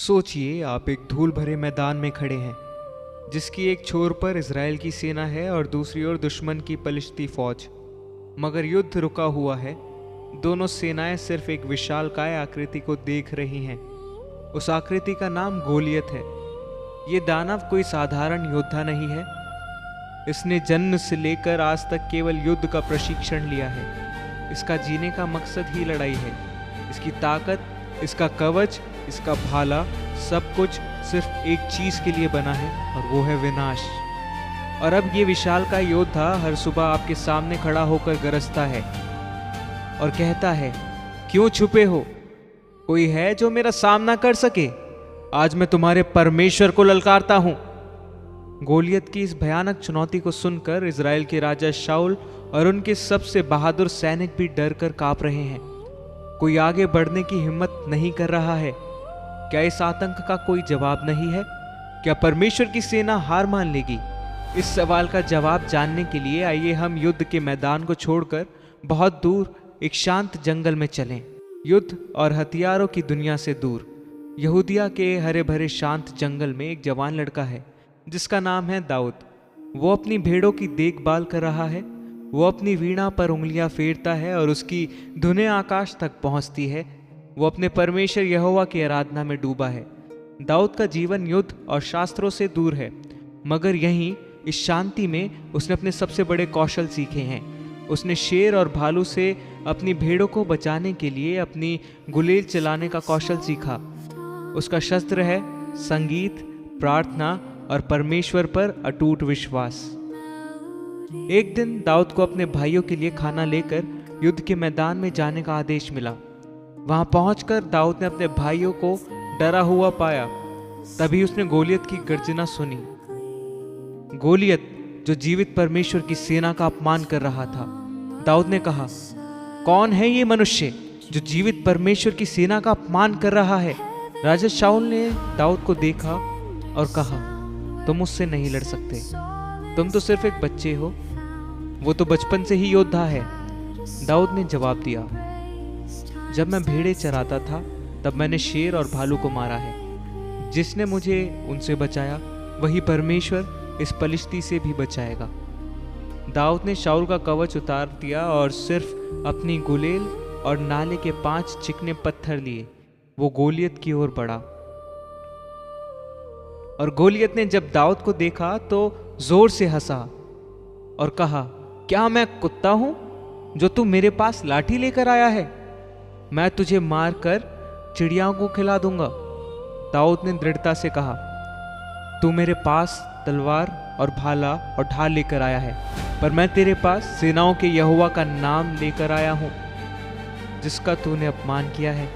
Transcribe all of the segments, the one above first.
सोचिए आप एक धूल भरे मैदान में खड़े हैं जिसकी एक छोर पर इजराइल की सेना है और दूसरी ओर दुश्मन की पलिश्ती फौज। मगर युद्ध रुका हुआ है। दोनों सेनाएं सिर्फ एक विशालकाय आकृति को देख रही हैं। उस आकृति का नाम गोलियत है। ये दानव कोई साधारण योद्धा नहीं है। इसने जन्म से लेकर आज तक केवल युद्ध का प्रशिक्षण लिया है। इसका जीने का मकसद ही लड़ाई है। इसकी ताकत, इसका कवच, इसका भाला, सब कुछ सिर्फ एक चीज के लिए बना है और वो है विनाश। और अब ये विशालकाय योद्धा हर सुबह आपके सामने खड़ा होकर गरजता है और कहता है, क्यों छुपे हो? कोई है जो मेरा सामना कर सके? आज मैं तुम्हारे परमेश्वर को ललकारता हूं। गोलियत की इस भयानक चुनौती को सुनकर इजराइल के राजा शाऊल और उनके सबसे बहादुर सैनिक भी डर कर कांप रहे हैं। कोई आगे बढ़ने की हिम्मत नहीं कर रहा है। क्या इस आतंक का कोई जवाब नहीं है? क्या परमेश्वर की सेना हार मान लेगी? इस सवाल का जवाब जानने के लिए आइए हम युद्ध के मैदान को छोड़कर बहुत दूर एक शांत जंगल में चलें। युद्ध और हथियारों की दुनिया से दूर यहूदिया के हरे भरे शांत जंगल में एक जवान लड़का है जिसका नाम है दाऊद। वो अपनी भेड़ों की देखभाल कर रहा है। वो अपनी वीणा पर उंगलियां फेरता है और उसकी धुनें आकाश तक पहुंचती है। वो अपने परमेश्वर यहोवा की आराधना में डूबा है। दाऊद का जीवन युद्ध और शास्त्रों से दूर है, मगर यहीं इस शांति में उसने अपने सबसे बड़े कौशल सीखे हैं। उसने शेर और भालू से अपनी भेड़ों को बचाने के लिए अपनी गुलेल चलाने का कौशल सीखा। उसका शस्त्र है संगीत, प्रार्थना और परमेश्वर पर अटूट विश्वास। एक दिन दाऊद को अपने भाइयों के लिए खाना लेकर युद्ध के मैदान में जाने का आदेश मिला। वहां पहुंचकर दाऊद ने अपने भाइयों को डरा हुआ पाया। तभी उसने गोलियत की गर्जना सुनी। गोलियत जो जीवित परमेश्वर की सेना का अपमान कर रहा था। दाऊद ने कहा, कौन है ये मनुष्य जो जीवित परमेश्वर की सेना का अपमान कर रहा है? राजा शाऊल ने दाऊद को देखा और कहा, तुम मुझसे नहीं लड़ सकते। तुम तो सिर्फ एक बच्चे हो। वो तो बचपन से ही योद्धा है। दाऊद ने जवाब दिया, जब मैं भेड़ें चराता था तब मैंने शेर और भालू को मारा है। जिसने मुझे उनसे बचाया वही परमेश्वर इस पलिश्ती से भी बचाएगा। दाऊद ने शाऊल का कवच उतार दिया और सिर्फ अपनी गुलेल और नाले के 5 चिकने पत्थर लिए वो गोलियत की ओर बढ़ा। और गोलियत ने जब दाऊद को देखा तो जोर से हंसा और कहा, क्या मैं कुत्ता हूं जो तू मेरे पास लाठी लेकर आया है? मैं तुझे मारकर चिड़ियाओं को खिला दूंगा। दाऊद ने दृढ़ता से कहा, तू मेरे पास तलवार और भाला और ढाल लेकर आया है, पर मैं तेरे पास सेनाओं के यहोवा का नाम लेकर आया हूं जिसका तूने अपमान किया है।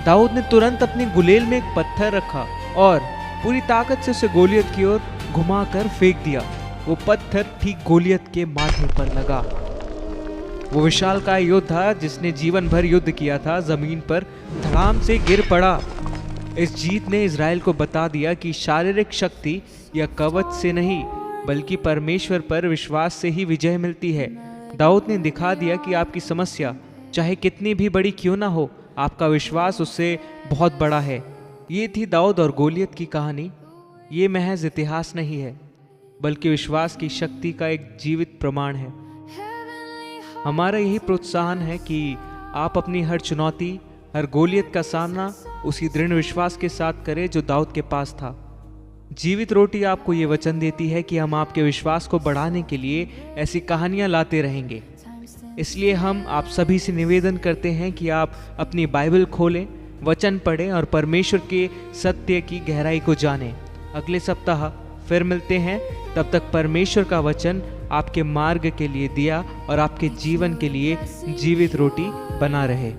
दाऊद ने तुरंत अपनी गुलेल में एक पत्थर रखा और पूरी ताकत से उसे गोलियत की ओर घुमाकर फेंक दिया। वो पत्थर ठीक गोलियत के माथे पर लगा। वो विशालकाय योद्धा जिसने जीवन भर युद्ध किया था, जमीन पर धड़ाम से गिर पड़ा। इस जीत ने इजराइल को बता दिया कि शारीरिक शक्ति या कवच से नहीं, बल्कि परमेश्वर पर विश्वास से ही विजय मिलती है। दाऊद ने दिखा दिया कि आपकी समस्या चाहे कितनी भी बड़ी क्यों ना हो, आपका विश्वास उससे बहुत बड़ा है। ये थी दाऊद और गोलियत की कहानी। ये महज इतिहास नहीं है, बल्कि विश्वास की शक्ति का एक जीवित प्रमाण है। हमारा यही प्रोत्साहन है कि आप अपनी हर चुनौती, हर गोलियत का सामना उसी दृढ़ विश्वास के साथ करें जो दाऊद के पास था। जीवित रोटी आपको ये वचन देती है कि हम आपके विश्वास को बढ़ाने के लिए ऐसी कहानियां लाते रहेंगे। इसलिए हम आप सभी से निवेदन करते हैं कि आप अपनी बाइबल खोलें, वचन पढ़ें और परमेश्वर के सत्य की गहराई को जानें। अगले सप्ताह फिर मिलते हैं। तब तक परमेश्वर का वचन आपके मार्ग के लिए दिया और आपके जीवन के लिए जीवित रोटी बना रहे।